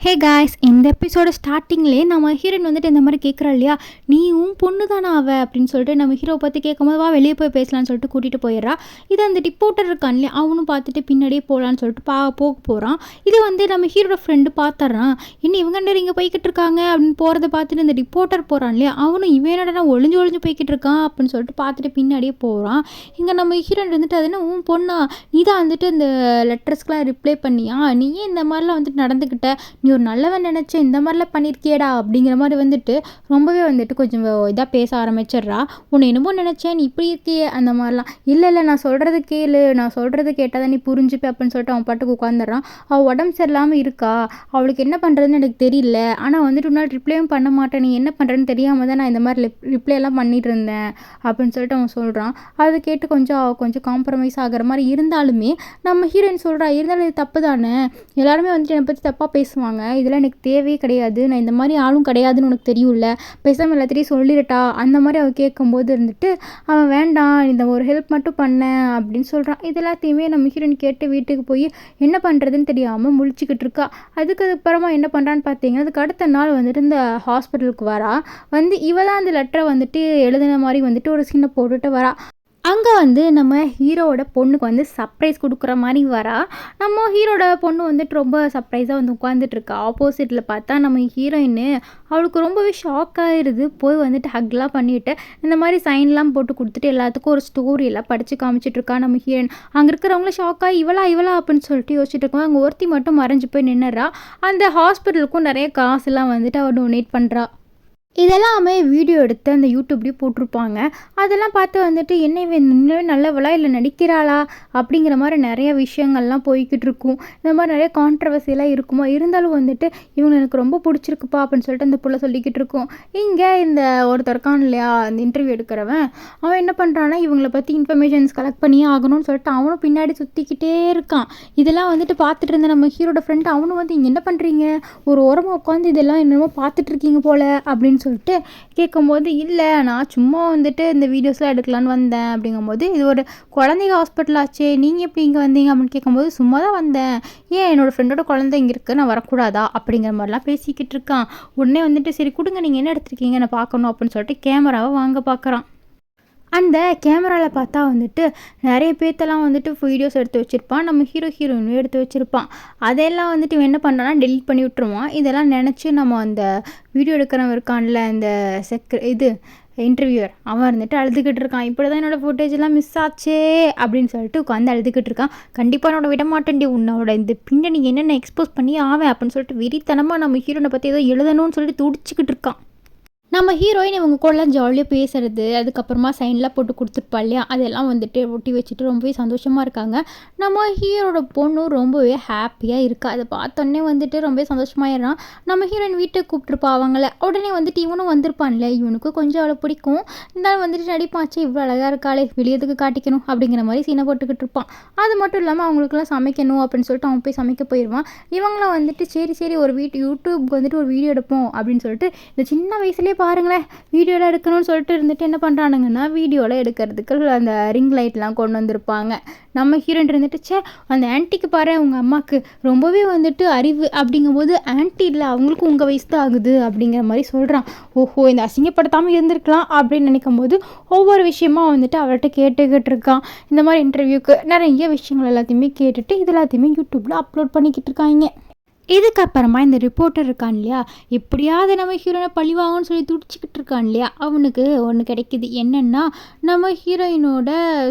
Hey guys, இந்த எபிசோட ஸ்டார்டிங்லேயே நம்ம ஹீரோயின் வந்துட்டு இந்த மாதிரி கேட்குறா இல்லையா, நீ உன் பொண்ணு தானே அப்படின்னு சொல்லிட்டு நம்ம ஹீரோ பற்றி கேட்கும்போது வா வெளியே போய் பேசலான்னு சொல்லிட்டு கூட்டிகிட்டு போயிடுறா. இது அந்த ரிப்போர்ட்டர் இருக்கான் இல்லையா, அவனும் பார்த்துட்டு பின்னாடியே போகலான்னு சொல்லிட்டு போக போகிறான். இது வந்து நம்ம ஹீரோட ஃப்ரெண்டு பார்த்துட்றான். இன்னும் இவங்க இங்கே போய்கிட்டு இருக்காங்க அப்படின்னு போகிறத பார்த்துட்டு இந்த ரிப்போர்ட்டர் போகிறான் இல்லையா, அவனும் இவனடா ஒளிஞ்சு போய்கிட்டு இருக்கான் அப்படின்னு சொல்லிட்டு பார்த்துட்டு பின்னாடியே போகிறான். இங்கே நம்ம ஹீரோயின் வந்துட்டு அது என்ன உன் பொண்ணா, நீ தான் வந்துட்டு இந்த லெட்டர்ஸ்க்கெலாம் ரிப்ளை பண்ணியா, நீயே இந்த மாதிரிலாம் வந்துட்டு நடந்துக்கிட்ட, நீ ஒரு நல்லவன் நினச்சேன் இந்த மாதிரிலாம் பண்ணியிருக்கியடா அப்படிங்கிற மாதிரி வந்துட்டு ரொம்பவே வந்துட்டு கொஞ்சம் இதாக பேச ஆரம்பிச்சிடுறா. உன்னை என்னமோ நினச்சேன் நீ இப்படி இருக்கியே அந்த மாதிரிலாம். இல்லை நான் சொல்கிறது கேளு, நான் சொல்கிறது கேட்டால் தான் நீ புரிஞ்சுப்பே அப்படின்னு சொல்லிட்டு அவன் பாட்டுக்கு உட்காந்துடுறான். அவள் உடம்பு சரியில்லாமல் இருக்கா, அவளுக்கு என்ன பண்ணுறதுன்னு எனக்கு தெரியல, ஆனால் வந்துட்டு உன்னால் ரிப்ளையும் பண்ண மாட்டேன், நீ என்ன பண்ணுறேன்னு தெரியாமல் தான் நான் இந்த மாதிரி ரிப்ளைலாம் பண்ணிட்டு இருந்தேன் அப்படின்னு சொல்லிட்டு அவன் சொல்கிறான். அதை கேட்டு கொஞ்சம் காம்ப்ரமைஸ் ஆகிற மாதிரி இருந்தாலுமே நம்ம ஹீரோயின் சொல்கிறா, இருந்தாலும் இது தப்பு தானே, எல்லாருமே வந்துட்டு என்னை பற்றி தப்பாக பேசுவாங்க, இதெல்லாம் எனக்கு தேவையே கிடையாது, நான் இந்த மாதிரி ஆளும் கிடையாதுன்னு உனக்கு தெரியும்ல, பேசாமல் எல்லாத்தையும் சொல்லிடட்டா அந்த மாதிரி அவன் கேட்கும்போது இருந்துட்டு அவன் வேண்டாம் இந்த ஒரு ஹெல்ப் மட்டும் பண்ணேன் அப்படின்னு சொல்கிறான். இது எல்லாத்தையுமே நம்ம ஹீரோயின் கேட்டு வீட்டுக்கு போய் என்ன பண்ணுறதுன்னு தெரியாமல் முழிச்சிக்கிட்டு இருக்கா. அதுக்கப்புறமா என்ன பண்ணுறான்னு பார்த்தீங்கன்னா, அதுக்கு அடுத்த நாள் வந்துட்டு இந்த ஹாஸ்பிட்டலுக்கு வரா. இவ தான் அந்த லெட்டரை வந்துட்டு எழுதின மாதிரி வந்துட்டு ஒரு சீனை போட்டுட்டு வரா. அங்கே வந்து நம்ம ஹீரோவோட பொண்ணுக்கு வந்து சர்ப்ரைஸ் கொடுக்குற மாதிரி வரா. நம்ம ஹீரோட பொண்ணு வந்துட்டு ரொம்ப சர்ப்ரைஸாக வந்து உட்காந்துட்ருக்கா. ஆப்போசிட்டில் பார்த்தா நம்ம ஹீரோயின் அவளுக்கு ரொம்பவே ஷாக் ஆகிடுது. போய் வந்துட்டு ஹக்லாம் பண்ணிவிட்டு இந்த மாதிரி சைன்லாம் போட்டு கொடுத்துட்டு எல்லாத்துக்கும் ஒரு ஸ்டோரியெல்லாம் படித்து காமிச்சிட்ருக்கா நம்ம ஹீரோயின். அங்கே இருக்கிறவங்களும் ஷாக்காக இவளா அப்படின்னு சொல்லிட்டு யோசிச்சுட்டு இருக்கோம். அங்கே ஒருத்தி மட்டும் மறைஞ்சு போய் நின்னுறா. அந்த ஹாஸ்பிட்டலுக்கும் நிறைய காசுலாம் வந்துட்டு அவள் டொனேட் பண்ணுறா. இதெல்லாமே வீடியோ எடுத்து அந்த யூடியூப்லேயும் போட்டிருப்பாங்க. அதெல்லாம் பார்த்து வந்துட்டு என்ன இவன் இன்னுமே நல்லவளா இல்லை நடிக்கிறாளா அப்படிங்கிற மாதிரி நிறைய விஷயங்கள்லாம் போய்கிட்டு இருக்கும். இந்த மாதிரி நிறைய கான்ட்ரவர்சியெல்லாம் இருக்குமா, இருந்தாலும் வந்துட்டு இவங்க எனக்கு ரொம்ப பிடிச்சிருக்குப்பா அப்படின்னு சொல்லிட்டு அந்த புள்ள சொல்லிக்கிட்டு இருக்கும். இங்கே இந்த ஒருத்தர் இருக்கான் இல்லையா, அந்த இன்டர்வியூ எடுக்கிறவன், அவன் என்ன பண்ணுறான்னா இவங்களை பற்றி இன்ஃபர்மேஷன்ஸ் கலெக்ட் பண்ணியே ஆகணும்னு சொல்லிட்டு அவனும் பின்னாடி சுற்றிக்கிட்டே இருக்கான். இதெல்லாம் வந்துட்டு பார்த்துட்டு இருந்த நம்ம ஹீரோட ஃப்ரெண்ட் அவனும் வந்து இங்கே என்ன பண்ணுறீங்க, ஒரு ஓரமாக உட்காந்து இதெல்லாம் என்னமோ பார்த்துட்ருக்கீங்க போல் அப்படின்னு சொல்லிட்டு கேட்கும்போது, இல்லை நான் சும்மா வந்துட்டு இந்த வீடியோஸ்லாம் எடுக்கலான்னு வந்தேன் அப்படிங்கும்போது, இது ஒரு குழந்தைங்க ஹாஸ்பிட்டல் ஆச்சே, நீங்கள் எப்படி இங்கே வந்தீங்க அப்படின்னு கேட்கும்போது, சும்மா தான் வந்தேன், ஏன் என்னோடய ஃப்ரெண்டோட குழந்தை இங்கே இருக்குது நான் வரக்கூடாதா அப்படிங்கிற மாதிரிலாம் பேசிக்கிட்டு இருக்கான். உடனே வந்துட்டு சரி கொடுங்க நீங்கள் என்ன எடுத்துருக்கீங்க நான் பார்க்கணும் அப்படின்னு சொல்லிட்டு கேமராவை வாங்க பார்க்குறான். அந்த கேமராவில் பார்த்தா வந்துட்டு நிறைய பேர்த்தெல்லாம் வந்துட்டு வீடியோஸ் எடுத்து வச்சுருப்பான். நம்ம ஹீரோயினும் எடுத்து வச்சுருப்பான். அதெல்லாம் வந்துட்டு இவன் என்ன பண்ணுறான்னா டெலிட் பண்ணி விட்டுருவான். இதெல்லாம் நினச்சி நம்ம அந்த வீடியோ எடுக்கிறவன் இருக்கான்ல இந்த இன்டர்வியூவர், அவன் இருந்துட்டு அழுதுகிட்டு இருக்கான். இப்படி தான் என்னோடய ஃபுட்டேஜெல்லாம் மிஸ் ஆச்சே அப்படின்னு சொல்லிட்டு உட்காந்து அழுதுகிட்டு இருக்கான். கண்டிப்பாக என்னோட விட மாட்டேன்டி, உன்னோட இந்த பின்னணி என்னென்ன எக்ஸ்போஸ் பண்ணி ஆவேன் அப்படின்னு சொல்லிட்டு வெறித்தனமாக நம்ம ஹீரோனை பற்றி ஏதோ எழுதணும்னு சொல்லிட்டு துடிச்சிக்கிட்டு இருக்கான். நம்ம ஹீரோயின் இவங்க கூடலாம் ஜாலியாக பேசுகிறது, அதுக்கப்புறமா சைன்லாம் போட்டு கொடுத்துருப்பா இல்லையா, அதெல்லாம் வந்துட்டு ஒட்டி வச்சுட்டு ரொம்பவே சந்தோஷமாக இருக்காங்க. நம்ம ஹீரோட பொண்ணும் ரொம்பவே ஹாப்பியாக இருக்கா. அதை பார்த்தோன்னே வந்துட்டு ரொம்பவே சந்தோஷமாயிடுறான். நம்ம ஹீரோயின் வீட்டுக்கு கூப்பிட்ருப்பா அவங்கள. உடனே வந்துட்டு இவனும் வந்திருப்பான்ல, இவனுக்கு கொஞ்சம் அவளை பிடிக்கும், இருந்தாலும் வந்துட்டு நடிப்பாச்சு இவ்வளோ அழகாக இருக்காளே வெளியதுக்கு காட்டிக்கணும் அப்படிங்கிற மாதிரி சீனை போட்டுக்கிட்டு இருப்பான். அது மட்டும் இல்லாமல் அவங்களுக்குலாம் சமைக்கணும் அப்படின்னு சொல்லிட்டு அவன் போய் சமைக்க போயிடுவான். இவங்களும் வந்துட்டு சரி ஒரு யூடியூப்க்கு வந்துட்டு ஒரு வீடியோ எடுப்போம் அப்படின்னு சொல்லிட்டு இந்த சின்ன வயசுலேயே பாருங்களேன் வீடியோலாம் எடுக்கணும்னு சொல்லிட்டு இருந்துட்டு என்ன பண்ணுறானுங்கன்னா, வீடியோலாம் எடுக்கிறதுக்கு அந்த ரிங் லைட்லாம் கொண்டு வந்திருப்பாங்க. நம்ம ஹீரோயின் இருந்துட்டு அந்த ஆன்ட்டிக்கு பாரு உங்கள் அம்மாவுக்கு ரொம்பவே வந்துட்டு அறிவு அப்படிங்கும்போது, ஆன்ட்டி இல்லை அவங்களுக்கும் உங்கள் வயசு தான் ஆகுது அப்படிங்கிற மாதிரி சொல்கிறான். ஓஹோ இந்த அசிங்கப்படுத்தாமல் இருந்திருக்கலாம் அப்படின்னு நினைக்கும் போது ஒவ்வொரு விஷயமா வந்துட்டு அவர்கிட்ட கேட்டுக்கிட்டு இருக்கான். இந்த மாதிரி இன்டர்வியூக்கு நிறைய விஷயங்கள் எல்லாத்தையுமே கேட்டுட்டு இது எல்லாத்தையுமே யூடியூப்பில் அப்லோட் பண்ணிக்கிட்டு இருக்காங்க. இதுக்கப்புறமா இந்த ரிப்போர்ட்டர் இருக்கான் இல்லையா, எப்படியாவது நம்ம ஹீரோனை பழிவாங்கன்னு சொல்லி துடிச்சிக்கிட்டு இருக்கான் இல்லையா, அவனுக்கு ஒன்று கிடைக்கிது. என்னென்னா நம்ம ஹீரோயினோட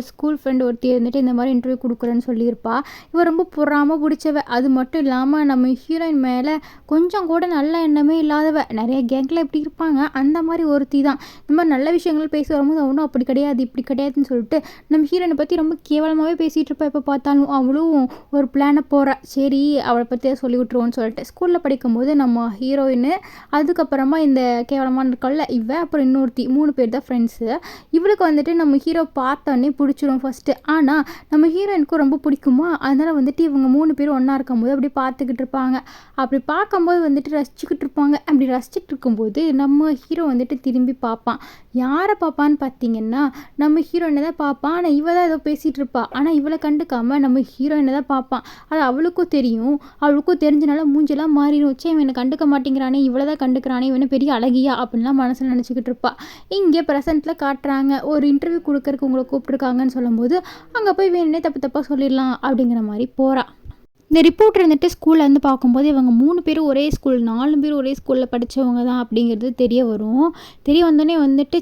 ஸ்கூல் ஃப்ரெண்ட் ஒருத்தி இருந்துட்டு இந்த மாதிரி இன்டர்வியூ கொடுக்குறேன்னு சொல்லியிருப்பா. இவன் ரொம்ப பொறாமல் பிடிச்சவ. அது மட்டும் இல்லாமல் நம்ம ஹீரோயின் மேலே கொஞ்சம் கூட நல்ல எண்ணமே இல்லாதவ. நிறைய கேங்கில் எப்படி இருப்பாங்க அந்த மாதிரி ஒருத்தி தான். இந்த மாதிரி நல்ல விஷயங்கள் பேசி வரும்போது அவனும் அப்படி கிடையாது இப்படி கிடையாதுன்னு சொல்லிட்டு நம்ம ஹீரோயினை பற்றி ரொம்ப கேவலமாகவே பேசிகிட்டு இருப்பா. எப்போ பார்த்தாலும் அவளும் ஒரு பிளானை போகிறா. சரி அவளை பற்றி சொல்லி விட்டுருவோம் சொல்லிட்டு ஸ்கூலில் படிக்கும்போது நம்ம ஹீரோயின், அதுக்கப்புறமா இந்த கேவலமான இருக்கல்ல இவ, அப்புறம் இன்னொருத்தி, 3 பேர் தான் ஃப்ரெண்ட்ஸு. இவளுக்கு வந்துட்டு நம்ம ஹீரோ பார்த்தோன்னே பிடிச்சிரும் ஃபஸ்ட்டு. ஆனால் நம்ம ஹீரோயினுக்கும் ரொம்ப பிடிக்குமா, அதனால் வந்துட்டு இவங்க 3 பேரும் ஒன்றா இருக்கும்போது அப்படி பார்த்துக்கிட்டு இருப்பாங்க. அப்படி பார்க்கும்போது வந்துட்டு ரசிச்சுக்கிட்டு இருப்பாங்க. அப்படி ரசிச்சுட்டு இருக்கும்போது நம்ம ஹீரோ வந்துட்டு திரும்பி பார்ப்பான். யாரை பார்ப்பான்னு பார்த்தீங்கன்னா நம்ம ஹீரோயினை தான் பார்ப்பான். ஆனால் இவ தான் ஏதோ பேசிகிட்டு இருப்பா. ஆனால் இவளை கண்டுக்காமல் நம்ம ஹீரோயினை தான் பார்ப்பான். அது அவளுக்கும் தெரியும். அவளுக்கும் தெரிஞ்ச அதனால மூஞ்செல்லாம் மாறிடும். வச்சு இவன் என்னை கண்டுக்க மாட்டேங்கிறானே, இவ்வளோதான் கண்டுக்கிறானே, இவனை பெரிய அழகியா அப்படின்லாம் மனசில் நினச்சிக்கிட்டு இருப்பா. இங்கே ப்ரெசென்ட்டில் காட்டுறாங்க, ஒரு இன்டர்வியூ கொடுக்கறக்கு உங்களை கூப்பிட்ருக்காங்கன்னு சொல்லும்போது அங்கே போய் வேணுன்னே தப்பு தப்பாக சொல்லிடலாம் அப்படிங்கிற மாதிரி போகிறா. இந்த ரிப்போர்ட் இருந்துட்டு ஸ்கூல்லேருந்து பார்க்கும்போது இவங்க 3 பேரும் ஒரே ஸ்கூல், 4 பேரும் ஒரே ஸ்கூலில் படித்தவங்க தான் அப்படிங்கிறது தெரிய வரும். தெரிய வந்தோடனே வந்துட்டு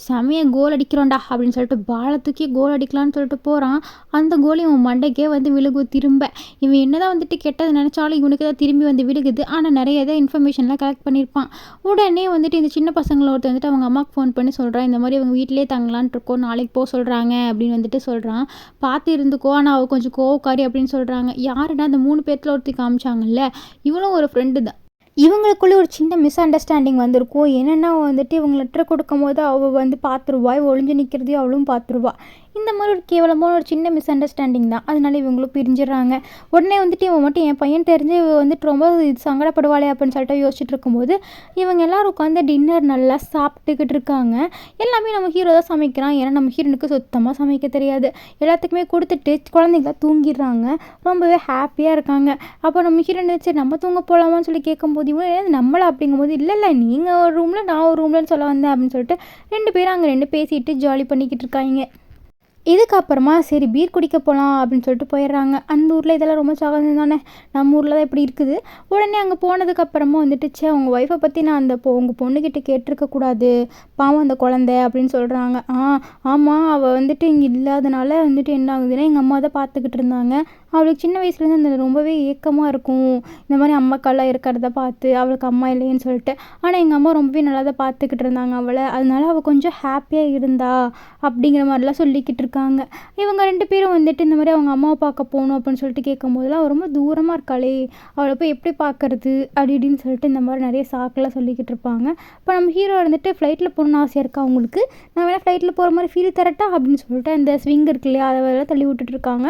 செமைய கோல் அடிக்கிறோண்டா அப்படின்னு சொல்லிட்டு பாலை தூக்கி கோல் அடிக்கலான்னு சொல்லிட்டு போகிறான். அந்த கோல் இவன் மண்டைக்கே வந்து விழுகு. திரும்ப இவன் என்ன தான் வந்துட்டு கெட்டது நினச்சாலும் இவனுக்கு தான் திரும்பி வந்து விழுகுது. ஆனால் நிறைய இதை இன்ஃபர்மேஷன்லாம் கலெக்ட் பண்ணியிருப்பான். உடனே வந்துட்டு இந்த சின்ன பசங்களை ஒருத்தர் வந்துட்டு அவங்க அம்மாவுக்கு ஃபோன் பண்ணி சொல்கிறான், இந்த மாதிரி அவங்க வீட்டிலே தங்கலான் இருக்கோம், நாளைக்கு போக சொல்கிறாங்க அப்படின்னு வந்துட்டு சொல்கிறான். பார்த்து இருந்துக்கோ, ஆனால் அவள் கொஞ்சம் கோவக்காரி அப்படின்னு சொல்கிறாங்க. யாருன்னா அந்த 3 பேர்த்தில் ஒருத்தி காமிச்சாங்கல்ல, இவளும் ஒரு ஃப்ரெண்டு தான். இவங்களுக்குள்ளே ஒரு சின்ன மிஸ் அண்டர்ஸ்டாண்டிங் வந்திருக்கும். என்னென்னா வந்துட்டு இவங்க லெட்டர் கொடுக்கும் போது அவள் வந்து பார்த்துருவா, இவள் ஒளிஞ்சு நிற்கிறதையும் அவளும் பார்த்துருவா. இந்த மாதிரி ஒரு கேவலமான ஒரு சின்ன மிஸ் அண்டர்ஸ்டாண்டிங் தான். அதனால இவங்களும் பிரிஞ்சிடறாங்க. உடனே வந்துட்டு இவன் மட்டும் என் பையன் தெரிஞ்சு வந்துட்டு ரொம்ப சங்கடப்படுவாளே அப்படின்னு சொல்லிட்டு யோசிச்சுட்டு இருக்கும்போது இவங்க எல்லோரும் உட்காந்து டின்னர் நல்லா சாப்பிட்டுக்கிட்டு இருக்காங்க. எல்லாமே நம்ம ஹீரோ தான் சமைக்கிறான். ஏன்னா நம்ம ஹீரோனுக்கு சுத்தமாக சமைக்க தெரியாது. எல்லாத்துக்குமே கொடுத்துட்டு குழந்தைங்களாம் தூங்கிடுறாங்க. ரொம்பவே ஹாப்பியாக இருக்காங்க. அப்போ நம்ம ஹீரோன் சரி நம்ம தூங்க போகலாமான்னு சொல்லி கேட்கும்போது இவன் நம்மளை அப்படிங்கும்போது இல்லை நீங்கள் ஒரு ரூமில் நான் ஒரு ரூம்லன்னு சொல்ல வந்தேன் அப்படின்னு சொல்லிட்டு 2 பேரும் அங்கே 2 பேசிட்டு ஜாலி பண்ணிக்கிட்டு இருக்காங்க. இதுக்கப்புறமா சரி பீர் குடிக்க போகலாம் அப்படின்னு சொல்லிட்டு போயிடுறாங்க. அந்த ஊரில் இதெல்லாம் ரொம்ப சகஜம் தானே, நம்ம ஊரில் தான் இப்படி இருக்குது. உடனே அங்கே போனதுக்கப்புறமா வந்துட்டு உங்கள் ஒய்ஃபை பற்றி நான் அந்த உங்கள் பொண்ணுக்கிட்ட கேட்டிருக்கக்கூடாது, பாவம் அந்த குழந்தை அப்படின்னு சொல்கிறாங்க. ஆமாம், அவள் வந்துட்டு இங்கே இல்லாதனால வந்துட்டு என்ன ஆகுதுன்னா எங்கள் அம்மா தான் பார்த்துக்கிட்டு இருந்தாங்க. அவளுக்கு சின்ன வயசுலேருந்து அந்த ரொம்பவே ஏக்கமாக இருக்கும், இந்த மாதிரி அம்மாக்கெல்லாம் இருக்கிறத பார்த்து, அவளுக்கு அம்மா இல்லைன்னு சொல்லிட்டு. ஆனால் எங்கள் அம்மா ரொம்பவே நல்லா தான் பார்த்துக்கிட்டு இருந்தாங்க அவளை, அதனால அவள் கொஞ்சம் ஹாப்பியாக இருந்தா அப்படிங்கிற மாதிரிலாம் சொல்லிக்கிட்டு இருக்காங்க. இவங்க 2 பேரும் வந்துட்டு இந்த மாதிரி அவங்க அம்மாவை பார்க்க போகணும் அப்படின்னு சொல்லிட்டு கேட்கும்போதெல்லாம் அவள் ரொம்ப தூரமாக இருக்காளே, அவளை போய் எப்படி பார்க்கறது அப்படி இப்படின்னு சொல்லிட்டு இந்த மாதிரி நிறைய சாக்கெல்லாம் சொல்லிக்கிட்டு இருப்பாங்க. இப்போ நம்ம ஹீரோ வந்துட்டு ஃப்ளைட்டில் போகணுன்னு ஆசையாக இருக்கா அவங்களுக்கு, நான் வேணால் ஃப்ளைட்டில் போகிற மாதிரி ஃபீல் தரட்டா அப்படின்னு சொல்லிட்டு அந்த ஸ்விங் இருக்கு இல்லையா, அதை தள்ளி விட்டுட்ருக்காங்க.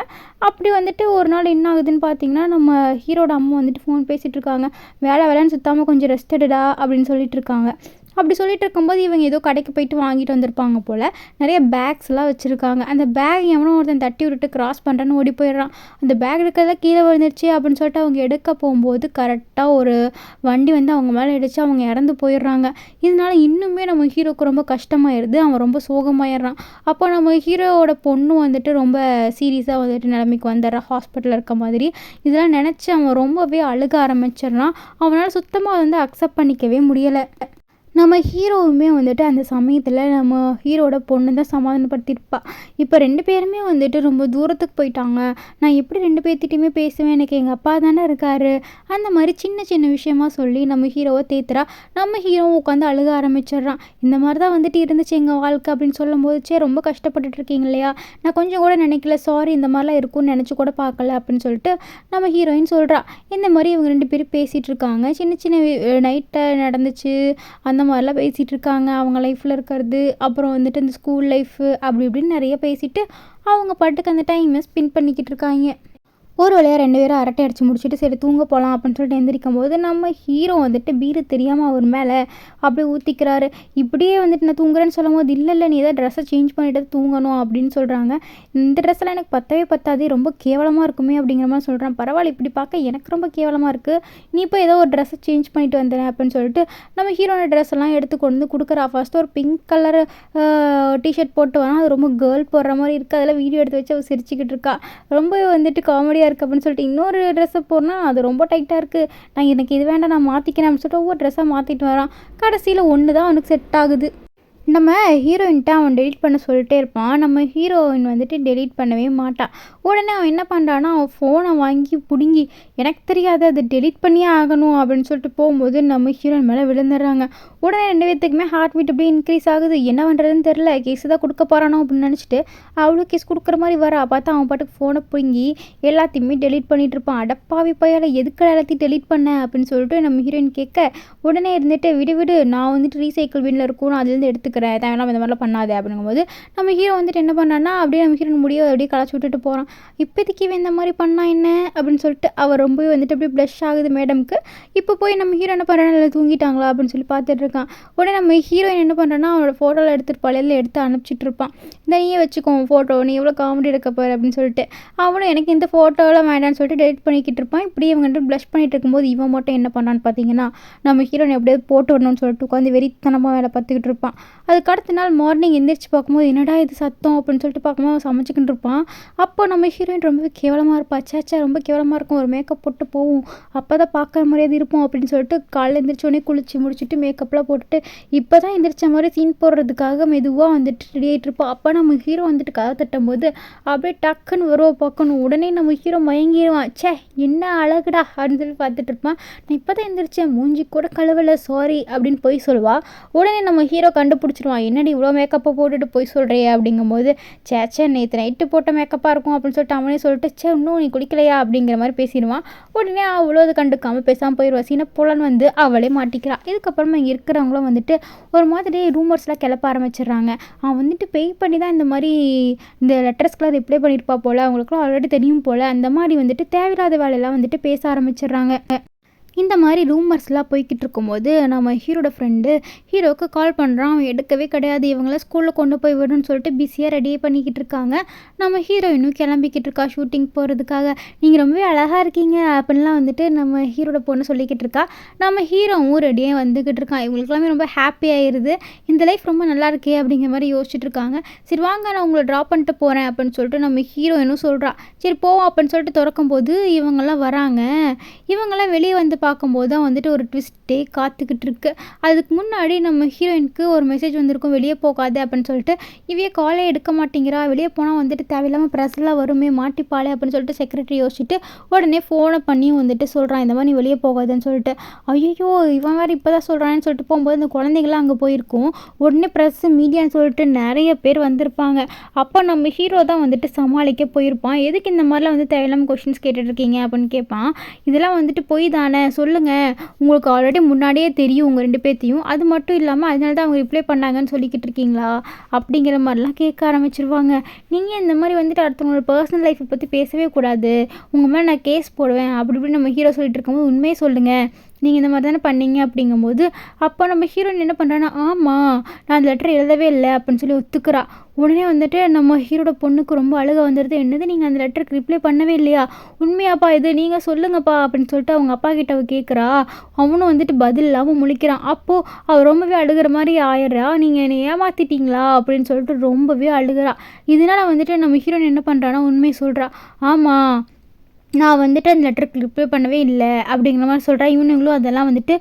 அப்படி வந்துட்டு ஒரு நாள் என்ன ஆகுதுன்னு பார்த்தீங்கன்னா நம்ம ஹீரோட அம்மா வந்துட்டு ஃபோன் பேசிகிட்டு இருக்காங்க. வேலைன்னு சுத்தாமல் கொஞ்சம் ரெஸ்ட் எடுடா அப்படின்னு சொல்லிட்டு இருக்காங்க. அப்படி சொல்லிட்டு இருக்கும்போது இவங்க ஏதோ கடைக்கு போயிட்டு வாங்கிட்டு வந்திருப்பாங்க போல். நிறைய பேக்ஸ்லாம் வச்சுருக்காங்க. அந்த பேக் எவனோ ஒருத்தன் தட்டி விட்டுட்டு கிராஸ் பண்ணுறேன்னு ஓடி போயிடுறான். அந்த பேக் எடுக்கிறதெல்லாம் கீழே விழுந்துருச்சு அப்படின்னு சொல்லிட்டு அவங்க எடுக்க போகும்போது கரெக்டாக ஒரு வண்டி வந்து அவங்க மேலே இடித்து அவங்க இறந்து போயிடுறாங்க. இதனால இன்னுமே நம்ம ஹீரோக்கு ரொம்ப கஷ்டமாயிடுது. அவன் ரொம்ப சோகமாயிடுறான். அப்போ நம்ம ஹீரோவோட பொண்ணு வந்துட்டு ரொம்ப சீரியஸாக வந்துட்டு நிலைமைக்கு வந்துடுறான், ஹாஸ்பிட்டலில் இருக்க மாதிரி. இதெல்லாம் நினச்சி அவன் ரொம்பவே அழுக ஆரம்பிச்சிடுறான். அவனால் சுத்தமாக வந்து அக்செப்ட் பண்ணிக்கவே முடியலை. நம்ம ஹீரோவுமே வந்துட்டு அந்த சமயத்தில் நம்ம ஹீரோட பொண்ணு தான் சமாதானப்படுத்தியிருப்பா. இப்போ 2 பேருமே வந்துட்டு ரொம்ப தூரத்துக்கு போயிட்டாங்க, நான் எப்படி 2 பேர்த்திட்டையுமே பேசுவேன், எனக்கு எங்கள் அப்பா தானே இருக்கார், அந்த மாதிரி சின்ன சின்ன விஷயமா சொல்லி நம்ம ஹீரோவை தேத்துறா. நம்ம ஹீரோவும் உட்காந்து அழுக ஆரம்பிச்சிடுறான். இந்த மாதிரி தான் வந்துட்டு இருந்துச்சு எங்கள் வாழ்க்கை அப்படின்னு சொல்லும்போது ரொம்ப கஷ்டப்பட்டுட்டு இருக்கீங்க இல்லையா, நான் கொஞ்சம் கூட நினைக்கல, சாரி, இந்த மாதிரிலாம் இருக்கும்னு நினச்சி கூட பார்க்கல அப்படின்னு சொல்லிட்டு நம்ம ஹீரோயின் சொல்கிறா. இந்த மாதிரி இவங்க 2 பேரும் பேசிகிட்டு இருக்காங்க. சின்ன சின்ன நைட்டை நடந்துச்சு அந்த மாதிரிலாம் பேசிகிட்டு இருக்காங்க. அவங்க லைஃப்பில் இருக்கிறது, அப்புறம் வந்துட்டு இந்த ஸ்கூல் லைஃபு அப்படி இப்படின்னு நிறைய பேசிட்டு அவங்க பாட்டுக்கு அந்த டைமை ஸ்பெண்ட் பண்ணிக்கிட்டு இருக்காங்க. ஒரு வழியாக 2 பேரும் அரட்டை அடித்து முடிச்சுட்டு சரி தூங்க போகலாம் அப்படின்னு சொல்லிட்டு எந்திரிக்கும் போது நம்ம ஹீரோ வந்துட்டு பீரு தெரியாமல் அவர் மேலே அப்படியே ஊற்றிக்கிறாரு. இப்படியே வந்துட்டு நான் தூங்குறேன்னு சொல்லும் போது இல்லை நீ ஏதாவது ட்ரெஸ்ஸை சேஞ்ச் பண்ணிட்டு தூங்கணும் அப்படின்னு சொல்கிறாங்க. இந்த ட்ரெஸ்ஸெல்லாம் எனக்கு பத்தாது, ரொம்ப கேவலமாக இருக்குமே அப்படிங்கிற மாதிரி சொல்கிறான். பரவாயில்ல, இப்படி பார்க்க எனக்கு ரொம்ப கேவலமாக இருக்குது, நீ இப்போ ஏதோ ஒரு ட்ரெஸ்ஸை சேஞ்ச் பண்ணிட்டு வந்துடுறேன் அப்படின்னு சொல்லிட்டு நம்ம ஹீரோட ட்ரெஸ் எல்லாம் எடுத்து கொண்டு வந்து கொடுக்குறா. ஃபர்ஸ்ட் ஒரு பிங்க் கலர் டிஷர்ட் போட்டு வரான், அது ரொம்ப கேர்ள் போடுற மாதிரி இருக்குது. அதெல்லாம் வீடியோ எடுத்து வச்சு அவள் சிரிச்சிக்கிட்டு இருக்கா. ரொம்ப வந்துட்டு காமெடியாக இருக்குது அப்படின்னு சொல்லிட்டு இன்னொரு ட்ரெஸ்ஸை போனால் அது ரொம்ப டைட்டாக இருக்குது, நான் எனக்கு இது வேண்டாம் நான் மாற்றிக்கிறேன் அப்படின்னு சொல்லிட்டு ஒவ்வொரு ட்ரெஸ்ஸாக மாற்றிட்டு வரான். கடைசியில் ஒன்று தான் அவனுக்கு செட் ஆகுது. நம்ம ஹீரோயின்ட்ட அவன் டெலீட் பண்ண சொல்லிட்டே இருப்பான். நம்ம ஹீரோயின் வந்துட்டு டெலீட் பண்ணவே மாட்டான். உடனே அவன் என்ன பண்ணுறான்னா அவன் ஃபோனை வாங்கி பிடுங்கி எனக்கு தெரியாது அது டெலீட் பண்ணியே ஆகணும் அப்படின்னு சொல்லிட்டு போகும்போது நம்ம ஹீரோயின் மேலே விழுந்துடுறாங்க. உடனே 2 பேர்த்துக்குமே ஹார்ட் பீட் அப்படியே இன்க்ரீஸ் ஆகுது. என்ன பண்ணுறதுன்னு தெரில, கேஸ் தான் கொடுக்க போகிறானோ அப்படின்னு நினச்சிட்டு அவ்வளோ கேஸ் கொடுக்குற மாதிரி வரா. பார்த்தா அவன் பாட்டுக்கு ஃபோனை பிடுங்கி எல்லாத்தையுமே டெலீட் பண்ணிகிட்டு இருப்பான். அடப்பாவி பையால் எதுக்கு எல்லாத்தையும் டெலீட் பண்ணேன் அப்படின்னு சொல்லிட்டு நம்ம ஹீரோயின் கேட்க உடனே இருந்துட்டு விடு நான் வந்துட்டு ரீசைக்கிள் பின்னில் இருக்கும், நான் அதுலேருந்து எடுத்துக்கிறேன் இருக்கிறேன், தேவையில்லாமல் இந்த மாதிரிலாம் பண்ணாதே அப்படிங்கும்போது நம்ம ஹீரோ வந்துட்டு என்ன பண்ணான்னா அப்படியே நம்ம ஹீரோயின் முடிய அப்படியே களைச்சி விட்டுட்டு போகிறான். இப்போதைக்கு இவன் இந்த மாதிரி பண்ணா என்ன அப்படின்னு சொல்லிட்டு அவர் ரொம்பவே வந்துட்டு அப்படியே ப்ளஷ் ஆகுது மேடம்க்கு. இப்போ போய் நம்ம ஹீரோ என்ன பண்ணுறான்னு இல்லை தூங்கிட்டாங்களா அப்படின்னு சொல்லி பார்த்துட்டு இருக்கான். உடனே நம்ம ஹீரோயின் என்ன பண்ணுறான்னா அவனோட ஃபோட்டோவில் எடுத்துட்டு பழையில எடுத்து அனுப்பிச்சிட்டு இருப்பான். இந்த நீயே வச்சுக்கோ ஃபோட்டோ, நீ எவ்வளோ காமெடி எடுக்க போகிற அப்படின்னு சொல்லிட்டு. அவனும் எனக்கு இந்த ஃபோட்டோலாம் வேண்டான்னு சொல்லிட்டு டெலிட் பண்ணிக்கிட்டு இருப்பான். இப்படி இவங்க ப்ளஷ் பண்ணிட்டு இருக்கும்போது இவன் மட்டும் என்ன பண்ணான்னு பார்த்தீங்கன்னா நம்ம ஹீரோயின் எப்படியாவது போட்டு விடணும்னு சொல்லிட்டு உட்காந்து வெறித்தனமாக வேலை பார்த்துக்கிட்டு இருப்பான். அதுக்கு அடுத்த நாள் மார்னிங் எந்திரிச்சு பார்க்கும்போது என்னடா இது சத்தம் அப்படின்னு சொல்லிட்டு பார்க்கும்போது சமைச்சிக்கிட்டு இருப்பான். அப்போ நம்ம ஹீரோயின் ரொம்பவே கேவலமாக இருப்பா. சேச்சா ரொம்ப கேவலமாக இருக்கும், ஒரு மேக்கப் போட்டு போவோம், அப்போ தான் பார்க்குற மாதிரியாவது இருப்போம் அப்படின்னு சொல்லிட்டு காலையில் எந்திரிச்சோடனே குளிச்சு முடிச்சுட்டு மேக்கப்லாம் போட்டுட்டு இப்போ தான் எந்திரிச்ச மாதிரி சீன் போடுறதுக்காக மெதுவாக வந்துட்டு ரெடி ஆகிட்டு இருப்போம். அப்போ நம்ம ஹீரோ வந்துட்டு கதை தட்டும் போது அப்படியே டக்குன்னு வருவ பார்க்கணும். உடனே நம்ம ஹீரோ மயங்கிடுவான். சே என்ன அழகுடா அப்படின்னு சொல்லி பார்த்துட்டு இருப்பான். நான் இப்போ தான் எந்திரிச்சேன், மூஞ்சி கூட கழுவலை, சாரி அப்படின்னு போய் சொல்லுவா. உடனே நம்ம ஹீரோ கண்டுபிடிச்சிருவான். என்னடி இவ்வளோ மேக்கப்பை போட்டுட்டு போய் சொல்கிறியே அப்படிங்கும்போது சேச்சே நேற்று நைட்டு போட்ட மேக்கப்பாக இருக்கும் அப்படின்னு சொல்லிட்டு அவனே சொல்லிட்டு சே இன்னும் நீ குளிக்கலையா அப்படிங்கிற மாதிரி பேசிடுவான். உடனே அவ்வளோ அது கண்டுக்காமல் பேசாமல் போயிடுவா. சீனை புலன் வந்து அவளே மாட்டிக்கிறான். இதுக்கப்புறமா இங்கே இருக்கிறவங்களும் வந்துட்டு ஒரு மாதிரி ரூமர்ஸ்லாம் கிளப்ப ஆரம்பிச்சிடுறாங்க. அவன் வந்துட்டு பெய் பண்ணி தான் இந்த மாதிரி இந்த லெட்டர்ஸ்க்கெலாம் ரிப்ளை பண்ணியிருப்பா போல், அவங்களுக்குலாம் ஆல்ரெடி தெரியும் போல், அந்த மாதிரி வந்துட்டு தேவையில்லாத வேலையெல்லாம் வந்துட்டு பேச ஆரம்பிச்சிடுறாங்க. இந்த மாதிரி ரூமர்ஸ்லாம் போய்கிட்டு இருக்கும்போது நம்ம ஹீரோட ஃப்ரெண்டு ஹீரோவுக்கு கால் பண்ணுறான். அவன் எடுக்கவே கிடையாது. இவங்களாம் ஸ்கூலில் கொண்டு போய் விடணும்னு சொல்லிட்டு பிஸியாக ரெடி பண்ணிக்கிட்டு இருக்காங்க. நம்ம ஹீரோயினும் கிளம்பிக்கிட்டு இருக்கா ஷூட்டிங் போகிறதுக்காக. நீங்கள் ரொம்பவே அழகாக இருக்கீங்க அப்படின்லாம் வந்துட்டு நம்ம ஹீரோட பொண்ணு சொல்லிக்கிட்டு இருக்கா. நம்ம ஹீரோவும் ரெடியாக வந்துக்கிட்டு இருக்கான். இவங்களுக்குலாமே ரொம்ப ஹாப்பி ஆயிடுது. இந்த லைஃப் ரொம்ப நல்லா இருக்கே அப்படிங்கிற மாதிரி யோசிச்சுட்டு இருக்காங்க. சரி வாங்க நான் உங்களை ட்ராப் பண்ணிட்டு போகிறேன் அப்படின்னு சொல்லிட்டு நம்ம ஹீரோயினும் சொல்கிறா. சரி போவோம் அப்படின்னு சொல்லிட்டு திறக்கும்போது இவங்கெல்லாம் வராங்க. இவங்கெல்லாம் வெளியே வந்து பார்க்கும்போது தான் வந்துட்டு ஒரு ட்விஸ்ட்டே காத்துக்கிட்டு இருக்கு. அதுக்கு முன்னாடி நம்ம ஹீரோயினுக்கு ஒரு மெசேஜ் வந்திருக்கும், வெளியே போகாது அப்படின்னு சொல்லிட்டு. இவையே காலே எடுக்க மாட்டேங்கிறா, வெளியே போனால் வந்துட்டு தேவையில்லாமல் ப்ரெஸ்லாம் வருமே மாட்டிப்பாளே அப்படின்னு சொல்லிட்டு செக்ரட்டரி யோசிச்சுட்டு உடனே ஃபோனை பண்ணியும் வந்துட்டு சொல்கிறான் இந்த மாதிரி நீ வெளியே போகாதுன்னு சொல்லிட்டு. ஐயோ இவன் வேறு இப்போ தான் சொல்கிறான்னு சொல்லிட்டு போகும்போது இந்த குழந்தைகள்லாம் அங்கே போயிருக்கும். உடனே ப்ரெஸ்ஸு மீடியான்னு சொல்லிட்டு நிறைய பேர் வந்திருப்பாங்க. அப்போ நம்ம ஹீரோ தான் வந்துட்டு சமாளிக்க போயிருப்பான். எதுக்கு இந்த மாதிரிலாம் வந்து தேவையில்லாமல் கொஷின்ஸ் கேட்டுட்ருக்கீங்க அப்படின்னு கேட்பான். இதெல்லாம் வந்துட்டு பொய் தானே சொல்லுங்கள், உங்களுக்கு ஆல்ரெடி முன்னாடியே தெரியும் உங்கள் 2 பேர்த்தையும், அது மட்டும் இல்லாமல் அதனால தான் அவங்க ரிப்ளை பண்ணாங்கன்னு சொல்லிக்கிட்டு இருக்கீங்களா அப்படிங்கிற மாதிரிலாம் கேட்க ஆரம்பிச்சிருவாங்க. நீங்கள் இந்த மாதிரி வந்துட்டு அடுத்தவங்களோட பர்சனல் லைஃப்பை பற்றி பேசவே கூடாது, உங்கள் மேலே நான் கேஸ் போடுவேன் அப்படி இப்படி நம்ம ஹீரோ சொல்லிட்டு இருக்கும்போது உண்மையே சொல்லுங்கள், நீங்கள் இந்த மாதிரி தானே பண்ணீங்க அப்படிங்கும்போது அப்போ நம்ம ஹீரோயின் என்ன பண்ணுறான்னா ஆமாம் நான் அந்த லெட்டர் எழுதவே இல்லை அப்படின்னு சொல்லி ஒத்துக்கிறா. உடனே வந்துட்டு நம்ம ஹீரோட பொண்ணுக்கு ரொம்ப அழுக வந்துடுது. என்னது நீங்கள் அந்த லெட்டருக்கு ரிப்ளை பண்ணவே இல்லையா, உண்மையாப்பா இது நீங்கள் சொல்லுங்கப்பா அப்படின்னு சொல்லிட்டு அவங்க அப்பா கிட்ட அவள் கேட்குறா. அவனும் வந்துட்டு பதில் இல்லாமல் முழிக்கிறான். அப்போது அவள் ரொம்பவே அழுகிற மாதிரி ஆயிடுறா. நீங்கள் என்னை ஏமாற்றிட்டீங்களா அப்படின்னு சொல்லிட்டு ரொம்பவே அழுகிறா. இதனால் வந்துட்டு நம்ம ஹீரோயின் என்ன பண்ணுறான்னா உண்மையை சொல்கிறா. ஆமாம் நான் வந்துட்டு அந்த லெட்டருக்கு ரிப்ளை பண்ணவே இல்லை அப்படிங்கிற மாதிரி சொல்கிறேன். இவனுங்களும் அதெல்லாம் வந்துட்டு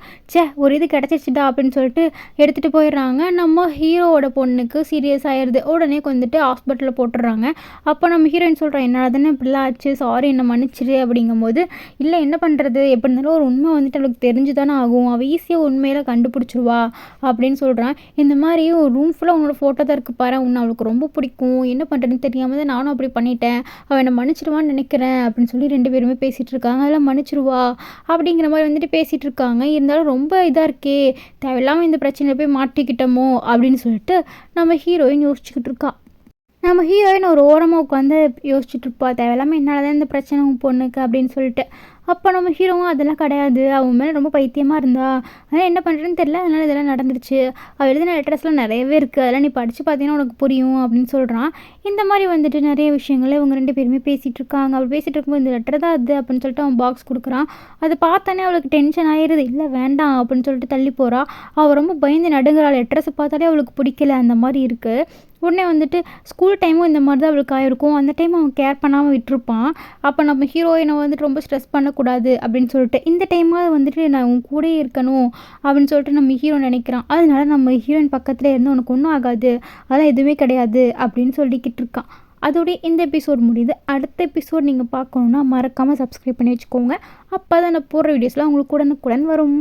ஒரு இது கிடச்சிச்சுடா அப்படின்னு சொல்லிட்டு எடுத்துகிட்டு போயிடுறாங்க. நம்ம ஹீரோவோட பொண்ணுக்கு சீரியஸ் ஆயிடுது. உடனே வந்துட்டு ஹாஸ்பிட்டலில் போட்டுடுறாங்க. அப்போ நம்ம ஹீரோயின் சொல்கிறோம் என்னால் தானே இப்படிலாம் ஆச்சு, சாரி என்னை மன்னிச்சிடு அப்படிங்கும்போது இல்லை என்ன பண்ணுறது, எப்படி இருந்தாலும் ஒரு உண்மை வந்துட்டு அவளுக்கு தெரிஞ்சு தானே ஆகும், அவள் ஈஸியாக உண்மையில கண்டுபிடிச்சிருவா அப்படின்னு சொல்கிறான். இந்த மாதிரி ஒரு ரூம் ஃபுல்லாக உன்னோட ஃபோட்டோ தான் இருக்குது பாரு, உன்னை அவளுக்கு ரொம்ப பிடிக்கும், என்ன பண்ணுறதுன்னு தெரியாமல் தான் நானும் அப்படி பண்ணிட்டேன், அவள் என்னை மன்னிச்சிடுவான்னு நினைக்கிறேன் அப்படின்னு சொல்லி 2 பேருமே பேசிகிட்டு இருக்காங்க. அதெல்லாம் மன்னிச்சிருவா அப்படிங்கிற மாதிரி வந்துட்டு பேசிகிட்டு இருக்காங்க. இருந்தாலும் ரொம்ப இதாக இருக்கே, தேவையில்லாமல் இந்த பிரச்சனையில் போய் மாட்டிக்கிட்டோமோ அப்படின்னு சொல்லிட்டு நம்ம ஹீரோயின் யோசிச்சுக்கிட்டு இருக்கா. நம்ம ஹீரோயின் ஒரு ஓரமாக உட்காந்து யோசிச்சுட்டு இருப்பா, தேவையில்லாமல் என்னால் தான் இந்த பிரச்சனை உன் பொண்ணுக்கு அப்படின்னு சொல்லிட்டு. அப்போ நம்ம ஹீரோவும் அதெல்லாம் கிடையாது, அவன் மேலே ரொம்ப பைத்தியமாக இருந்தா, அதனால் என்ன பண்ணுறதுன்னு தெரியல, அதனால் இதெல்லாம் நடந்துருச்சு, அவள் எழுதின லெட்டர்ஸ்லாம் நிறையவே இருக்குது, அதெல்லாம் நீ படித்து பார்த்தீங்கன்னா உனக்கு புரியும் அப்படின்னு சொல்கிறான். இந்த மாதிரி வந்துட்டு நிறைய விஷயங்களை இவங்க 2 பேருமே பேசிகிட்டு இருக்காங்க. அவள் பேசிகிட்டு இருக்கும்போது இந்த லெட்டர் தான் அது அப்படின்னு சொல்லிட்டு அவன் பாக்ஸ் கொடுக்குறான். அதை பார்த்தானே அவளுக்கு டென்ஷன் ஆயிடுது. இல்லை வேண்டாம் அப்படின்னு சொல்லிட்டு தள்ளி போகிறா. அவள் ரொம்ப பயந்து நடுங்கிறாள். லெட்டர்ஸை பார்த்தாலே அவளுக்கு பிடிக்கல அந்த மாதிரி இருக்குது. உடனே வந்துட்டு ஸ்கூல் டைமும் இந்த மாதிரி தான் அவளுக்கு ஆயிருக்கும். அந்த டைம் அவன் கேர் பண்ணாமல் விட்டுருப்பான். அப்போ நம்ம ஹீரோயினை வந்துட்டு ரொம்ப ஸ்ட்ரெஸ் பண்ணக்கூடாது அப்படின்னு சொல்லிட்டு இந்த டைமாவது வந்துட்டு நான் உன் கூடயே இருக்கணும் அப்படின்னு சொல்லிட்டு நம்ம ஹீரோ நினைக்கிறான். அதனால நம்ம ஹீரோயின் பக்கத்தில் இருந்து உனக்கு ஒன்றும் ஆகாது, அதெல்லாம் எதுவுமே கிடையாது அப்படின்னு சொல்லிக்கிட்டு இருக்கான். அதோடய இந்த எபிசோட் முடியுது. அடுத்த எபிசோட் நீங்கள் பார்க்கணுன்னா மறக்காமல் சப்ஸ்கிரைப் பண்ணி வச்சுக்கோங்க. அப்போ தான் நான் போடுற வீடியோஸ்லாம் உங்களுக்கு உடனுக்குடன் வரும்.